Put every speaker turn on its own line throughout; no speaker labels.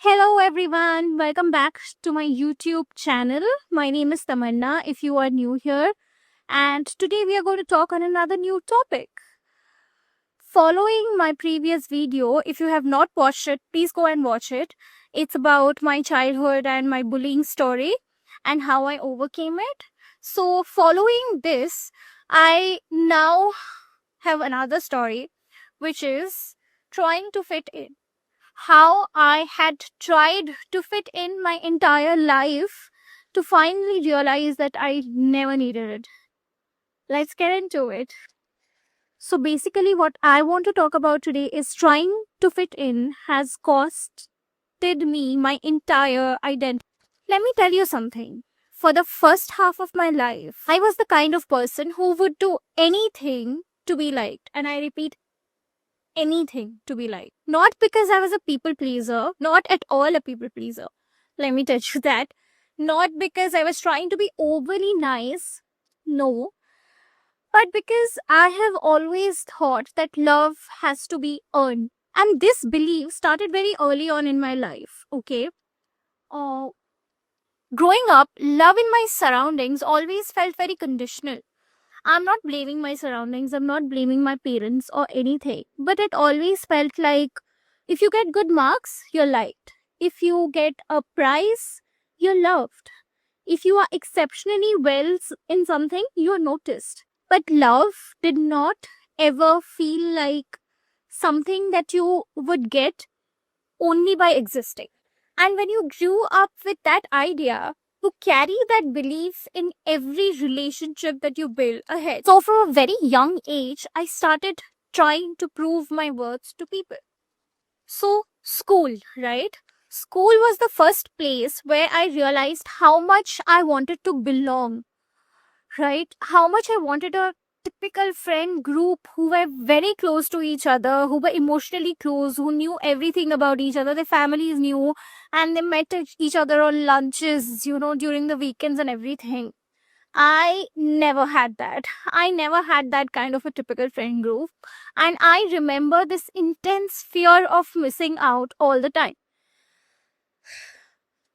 Hello everyone, welcome back to my YouTube channel. My name is Tamanna if you are new here, and today we are going to talk on another new topic. Following my previous video, if you have not watched it, please go and watch it. It's about my childhood and my bullying story and how I overcame it. So, following this, I now have another story which is trying to fit in. How I had tried to fit in my entire life to finally realize that I never needed it. Let's get into it. So, basically, what I want to talk about today is trying to fit in has costed me my entire identity. Let me tell you something. For the first half of my life, I was the kind of person who would do anything to be liked. And I repeat, anything to be liked. Not because I was a people pleaser, not at all a people pleaser. Let me tell you that. Not because I was trying to be overly nice, no, but because I have always thought that love has to be earned. And this belief started very early on in my life, okay? Uh, Growing up, love in my surroundings always felt very conditional. I'm not blaming my surroundings, I'm not blaming my parents or anything, but it always felt like if you get good marks, you're liked. If you get a prize, you're loved. If you are exceptionally well in something, you're noticed. But love did not ever feel like something that you would get only by existing. And when you grew up with that idea, you carry that belief in every relationship that you build ahead. So, from a very young age, I started trying to prove my worth to people. So, school, right? School was the first place where I realized how much I wanted to belong, right? How much I wanted a typical friend group who were very close to each other, who were emotionally close, who knew everything about each other, their families knew, and they met each other on lunches, during the weekends and everything. I never had that. I never had that kind of a typical friend group. And I remember this intense fear of missing out all the time.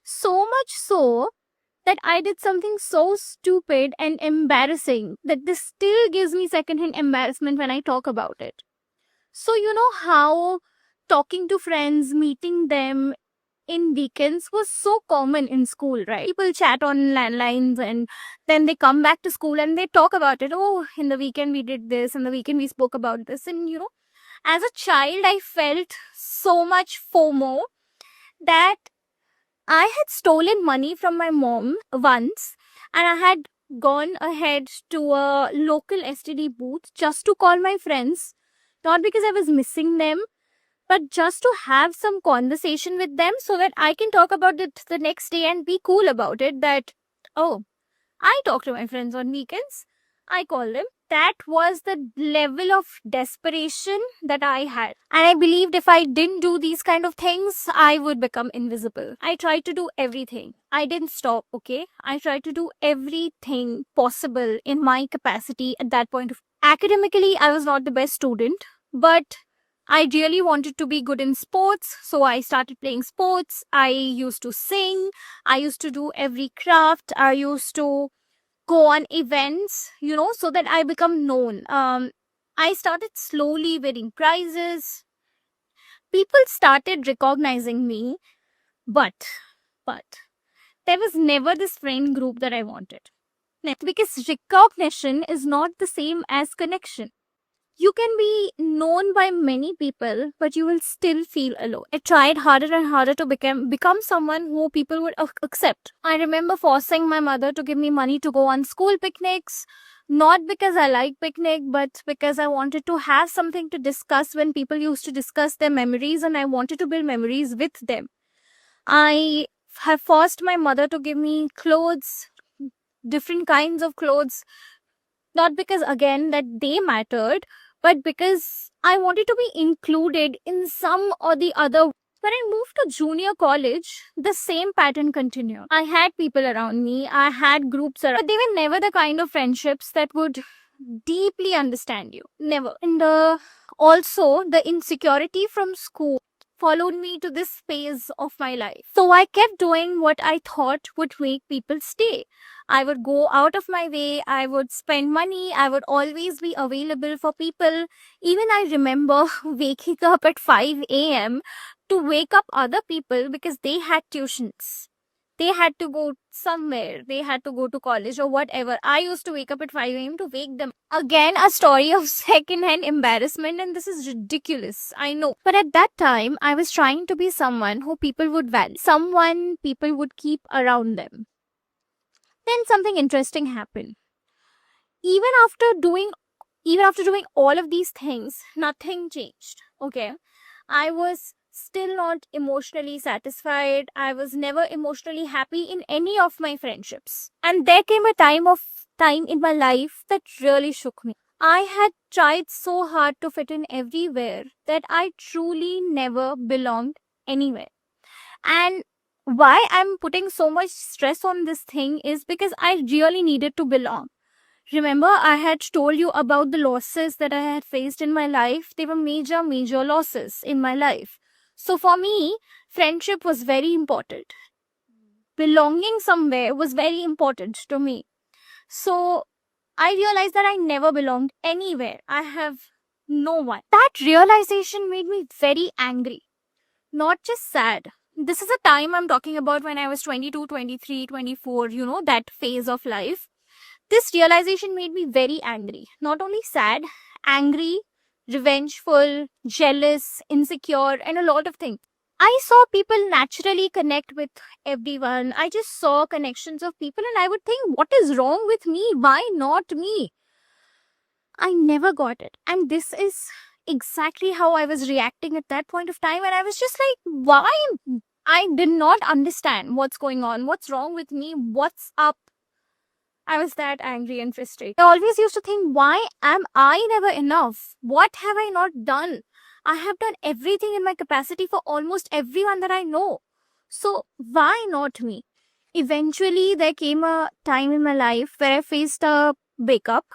So much so that I did something so stupid and embarrassing that this still gives me secondhand embarrassment when I talk about it. So, you know how talking to friends, meeting them in weekends was so common in school, right? People chat on landlines and then they come back to school and they talk about it. Oh, in the weekend we did this, in the weekend we spoke about this. And, as a child, I felt so much FOMO that I had stolen money from my mom once and I had gone ahead to a local STD booth just to call my friends, not because I was missing them, but just to have some conversation with them so that I can talk about it the next day and be cool about it. That, oh, I talk to my friends on weekends, I call them. That was the level of desperation that I had. And I believed if I didn't do these kind of things, I would become invisible. I tried to do everything. I didn't stop, okay? I tried to do everything possible in my capacity at that point of academically, I was not the best student, but I really wanted to be good in sports, so I started playing sports. I used to sing, I used to do every craft, I used to go on events, so that I become known. I started slowly winning prizes. People started recognizing me, but there was never this friend group that I wanted. Because recognition is not the same as connection. You can be known by many people, but you will still feel alone. I tried harder and harder to become someone who people would accept. I remember forcing my mother to give me money to go on school picnics, not because I like picnic, but because I wanted to have something to discuss when people used to discuss their memories, and I wanted to build memories with them. I have forced my mother to give me clothes, different kinds of clothes, not because again that they mattered, but because I wanted to be included in some or the other. When I moved to junior college, the same pattern continued. I had people around me, I had groups around, but they were never the kind of friendships that would deeply understand you. Never. And also, the insecurity from school followed me to this phase of my life. So I kept doing what I thought would make people stay. I would go out of my way, I would spend money, I would always be available for people. Even I remember waking up at 5 a.m. to wake up other people because they had tuitions. They had to go somewhere, they had to go to college or whatever. I used to wake up at 5 a.m. to wake them. Again, a story of second-hand embarrassment, and this is ridiculous, I know. But at that time, I was trying to be someone who people would value, someone people would keep around them. Then something interesting happened. Even after doing all of these things, nothing changed. Okay. I was still not emotionally satisfied. I was never emotionally happy in any of my friendships. And there came a time in my life that really shook me. I had tried so hard to fit in everywhere that I truly never belonged anywhere. And why I'm putting so much stress on this thing is because I really needed to belong. Remember, I had told you about the losses that I had faced in my life. They were major, major losses in my life. So for me, friendship was very important. Belonging somewhere was very important to me. So I realized that I never belonged anywhere. I have no one. That realization made me very angry, not just sad. This is a time I'm talking about when I was 22, 23, 24, that phase of life. This realization made me very angry. Not only sad, angry, revengeful, jealous, insecure, and a lot of things. I saw people naturally connect with everyone. I just saw connections of people, and I would think, what is wrong with me? Why not me? I never got it. And this is exactly how I was reacting at that point of time. And I was just like, why? I did not understand what's going on. What's wrong with me? What's up? I was that angry and frustrated. I always used to think, why am I never enough? What have I not done? I have done everything in my capacity for almost everyone that I know. So why not me? Eventually, there came a time in my life where I faced a breakup.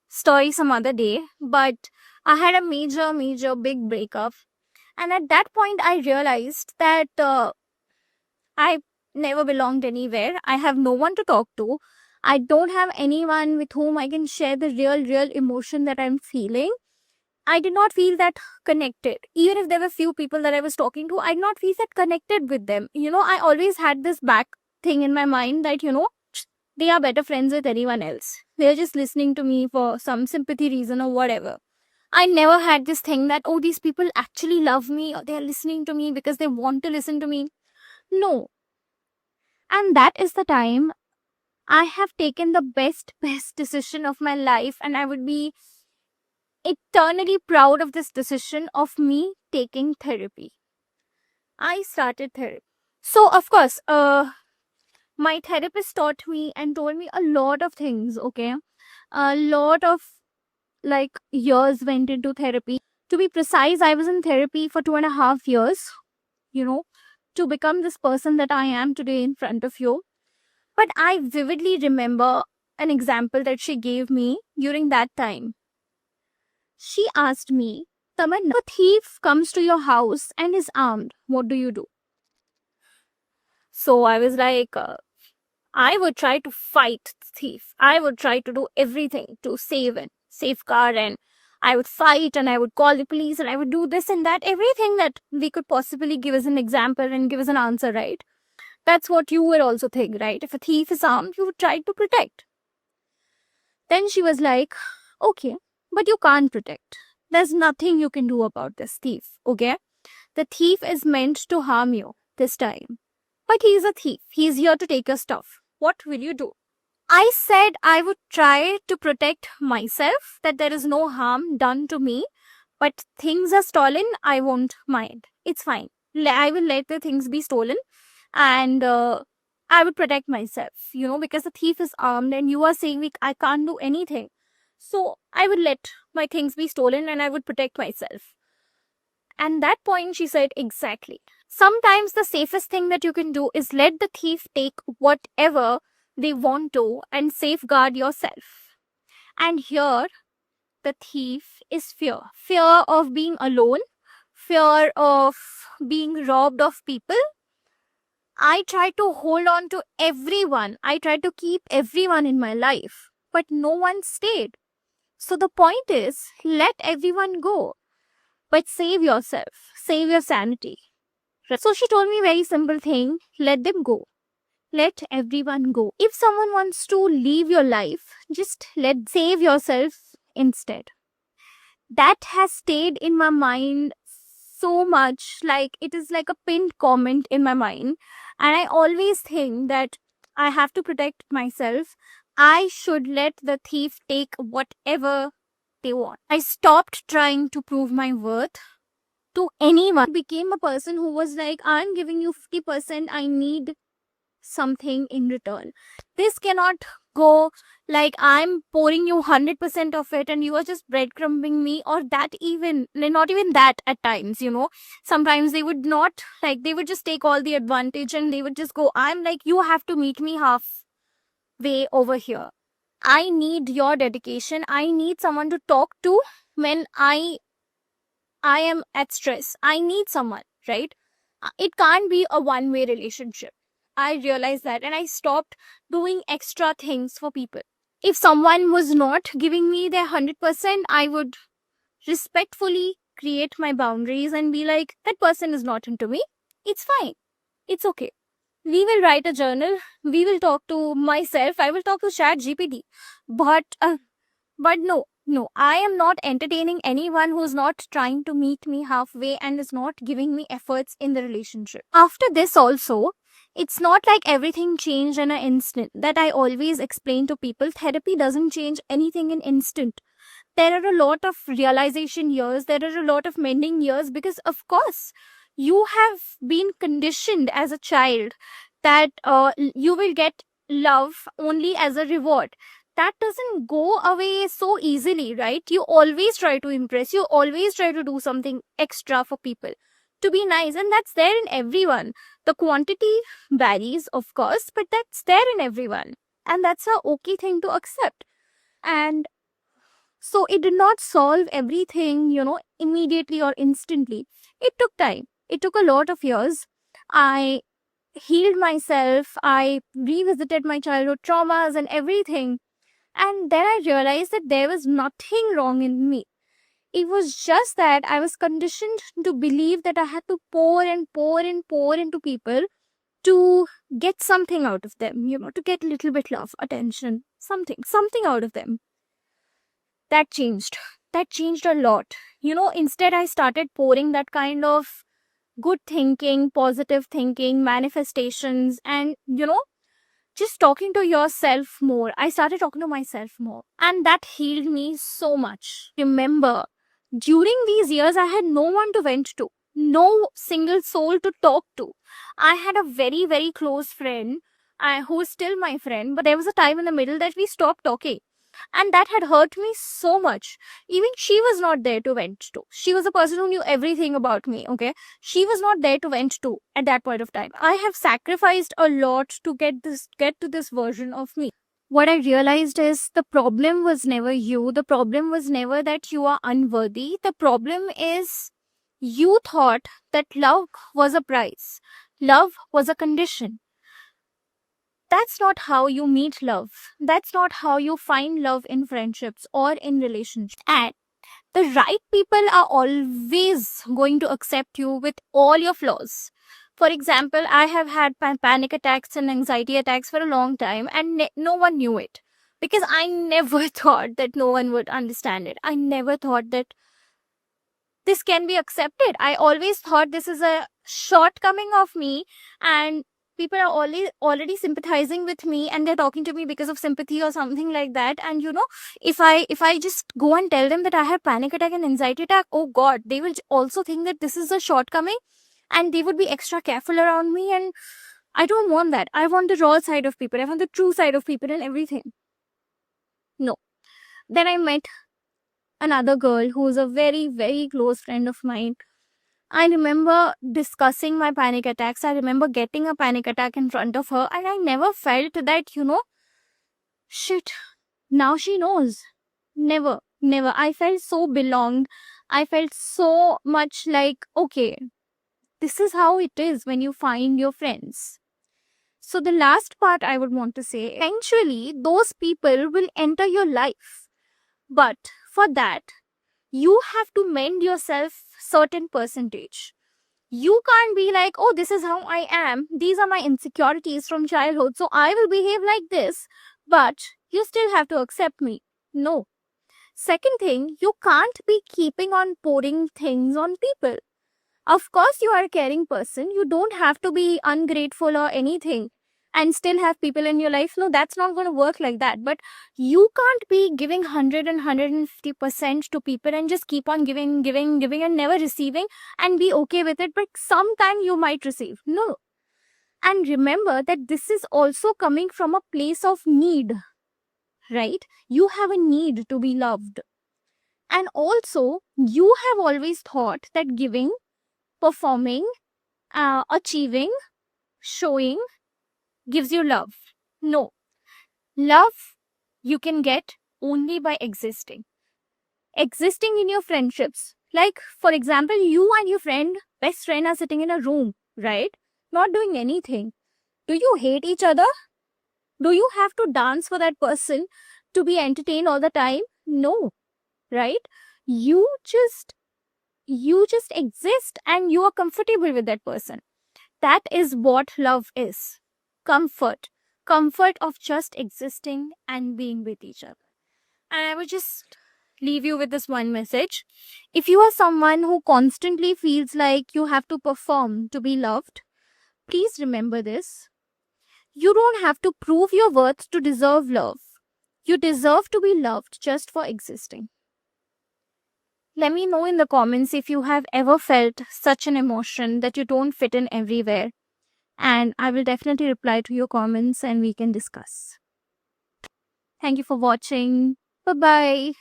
Story some other day. But I had a major, major big breakup. And at that point, I realized that I never belonged anywhere. I have no one to talk to. I don't have anyone with whom I can share the real emotion that I'm feeling. I did not feel that connected. Even if there were few people that I was talking to, I did not feel that connected with them. I always had this back thing in my mind that, they are better friends with anyone else. They're just listening to me for some sympathy reason or whatever. I never had this thing that, oh, these people actually love me or they're listening to me because they want to listen to me. No. And that is the time I have taken the best decision of my life, and I would be eternally proud of this decision of me taking therapy. I started therapy. So, of course, my therapist taught me and told me a lot of things, okay? A lot of years went into therapy. To be precise, I was in therapy for 2.5 years, to become this person that I am today in front of you. But I vividly remember an example that she gave me during that time. She asked me, Tamanna, a thief comes to your house and is armed. What do you do? So I was like, I would try to fight the thief. I would try to do everything to save and safeguard, and I would fight and I would call the police and I would do this and that, everything that we could possibly give as an example and give as an answer, right? That's what you would also think, right? If a thief is armed, you would try to protect. Then she was like, okay, but you can't protect. There's nothing you can do about this thief, okay? The thief is meant to harm you this time. But he's a thief. He's here to take your stuff. What will you do? I said I would try to protect myself, that there is no harm done to me. But things are stolen, I won't mind. It's fine. I will let the things be stolen. And I would protect myself, because the thief is armed and you are saying I can't do anything. So I would let my things be stolen and I would protect myself. And that point she said, exactly. Sometimes the safest thing that you can do is let the thief take whatever they want to and safeguard yourself. And here, the thief is fear. Fear of being alone, fear of being robbed of people, I tried to hold on to everyone. I tried to keep everyone in my life, but no one stayed. So the point is, let everyone go, but save yourself, save your sanity. So she told me very simple thing, let them go. Let everyone go. If someone wants to leave your life, just save yourself instead. That has stayed in my mind so much, like it is like a pinned comment in my mind. And I always think that I have to protect myself. I should let the thief take whatever they want. I stopped trying to prove my worth to anyone. I became a person who was like, I'm giving you 50%, I need something in return. This cannot go like I'm pouring you 100% of it and you are just breadcrumbing me, or that even, not even that at times, Sometimes they would not, like, they would just take all the advantage and they would just go, I'm like, you have to meet me halfway over here. I need your dedication. I need someone to talk to when I am at stress. I need someone, right? It can't be a one-way relationship. I realized that and I stopped doing extra things for people. If someone was not giving me their 100%, I would respectfully create my boundaries and be like, that person is not into me. It's fine. It's okay. We will write a journal. We will talk to myself. I will talk to ChatGPT. But no, I am not entertaining anyone who's not trying to meet me halfway and is not giving me efforts in the relationship. After this also, it's not like everything changed in an instant. That I always explain to people, therapy doesn't change anything in instant. There are a lot of realization years, there are a lot of mending years, because of course you have been conditioned as a child that you will get love only as a reward. That doesn't go away so easily, right? You always try to impress, you always try to do something extra for people to be nice, and that's there in everyone. The quantity varies, of course, but that's there in everyone, and that's a okay thing to accept. And so it did not solve everything, immediately or instantly. It took time. It took a lot of years. I healed myself. I revisited my childhood traumas and everything. And then I realized that there was nothing wrong in me. It was just that I was conditioned to believe that I had to pour and pour and pour into people to get something out of them, to get a little bit love, attention, something out of them. That changed. That changed a lot. Instead, I started pouring that kind of good thinking, positive thinking, manifestations, and, just talking to yourself more. I started talking to myself more, and that healed me so much. Remember, during these years, I had no one to vent to, no single soul to talk to. I had a very, very close friend who is still my friend, but there was a time in the middle that we stopped talking. And that had hurt me so much. Even she was not there to vent to. She was a person who knew everything about me, okay? She was not there to vent to at that point of time. I have sacrificed a lot to get to this version of me. What I realized is the problem was never you. The problem was never that you are unworthy. The problem is you thought that love was a price. Love was a condition. That's not how you meet love. That's not how you find love in friendships or in relationships. And the right people are always going to accept you with all your flaws. For example, I have had panic attacks and anxiety attacks for a long time, and no one knew it because I never thought that no one would understand it. I never thought that this can be accepted. I always thought this is a shortcoming of me, and people are already sympathizing with me and they're talking to me because of sympathy or something like that. And if I just go and tell them that I have panic attack and anxiety attack, oh god, they will also think that this is a shortcoming and they would be extra careful around me. And I don't want that. I want the raw side of people. I want the true side of people and everything. No. Then I met another girl who is a very, very close friend of mine. I remember discussing my panic attacks. I remember getting a panic attack in front of her, and I never felt that, shit, now she knows. Never. I felt so belonged. I felt so much like, okay, this is how it is when you find your friends. So, the last part I would want to say, eventually, those people will enter your life. But for that, you have to mend yourself certain percentage. You can't be like, oh, this is how I am. These are my insecurities from childhood. So I will behave like this. But you still have to accept me. No. Second thing, you can't be keeping on pouring things on people. Of course, you are a caring person. You don't have to be ungrateful or anything and still have people in your life. No, that's not going to work like that. But you can't be giving 100 and 150% to people and just keep on giving, giving, giving and never receiving and be okay with it. But sometime you might receive. No. And remember that this is also coming from a place of need, right? You have a need to be loved. And also, you have always thought that giving, performing, achieving, showing gives you love. No. Love you can get only by existing. Existing in your friendships. Like, for example, you and your best friend are sitting in a room, right? Not doing anything. Do you hate each other? Do you have to dance for that person to be entertained all the time? No. Right? You just exist and you are comfortable with that person. That is what love is. Comfort. Comfort of just existing and being with each other. And I would just leave you with this one message. If you are someone who constantly feels like you have to perform to be loved, please remember this. You don't have to prove your worth to deserve love. You deserve to be loved just for existing. Let me know in the comments if you have ever felt such an emotion that you don't fit in everywhere. And I will definitely reply to your comments and we can discuss. Thank you for watching. Bye bye.